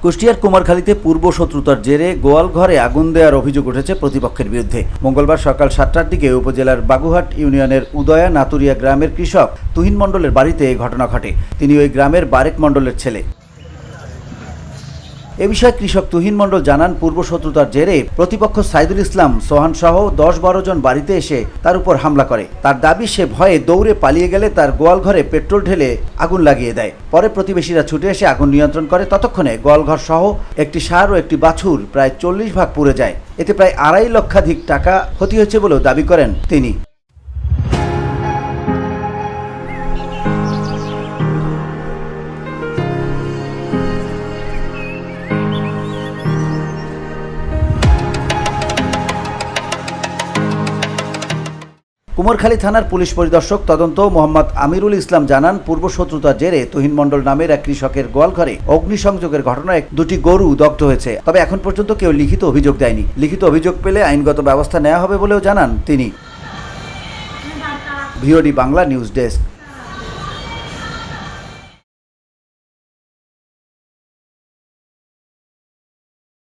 কুষ্টিয়ার কুমারখালীতে পূর্ব শত্রুতার জেরে গোয়াল ঘরে আগুন দেওয়ার অভিযোগ উঠেছে প্রতিপক্ষের বিরুদ্ধে। মঙ্গলবার সকাল 7টার দিকে উপজেলার বাগুহাট ইউনিয়নের উদয়া নাতুরিয়া গ্রামের কৃষক তুহিন মণ্ডলের বাড়িতে এই ঘটনা ঘটে। তিনি ওই গ্রামের বারেক মণ্ডলের ছেলে। এ বিষয়ে কৃষক তুহিন মণ্ডল জানান, পূর্ব শত্রুতার জেরে প্রতিপক্ষ সাইদুল ইসলাম সোহান সহ 10-12 জন বাড়িতে এসে তার উপর হামলা করে। তার দাবি, সে ভয়ে দৌড়ে পালিয়ে গেলে তার গোয়াল ঘরে পেট্রোল ঢেলে আগুন লাগিয়ে দেয়। পরে প্রতিবেশীরা ছুটে এসে আগুন নিয়ন্ত্রণ করে। ততক্ষণে গোয়ালঘর সহ একটি ষাঁড় ও একটি বাছুর প্রায় 40 ভাগ পুড়ে যায়। এতে প্রায় 2.5 লক্ষাধিক টাকা ক্ষতি হয়েছে বলেও দাবি করেন তিনি। কুমারখালী থানার পুলিশ পরিদর্শক তদন্ত মোহাম্মদ আমিরুল ইসলাম জানান, পূর্ব শত্রুতার জেরে তুহিন মণ্ডল নামের এক কৃষকের গোয়ালঘরে অগ্নিসংযোগের ঘটনায় 2টি গরু দগ্ধ হয়েছে। তবে এখন পর্যন্ত কেউ লিখিত অভিযোগ দেয়নি। লিখিত অভিযোগ পেলে আইনগত ব্যবস্থা নেওয়া হবে বলেও জানান তিনি। VOD Bangla news desk.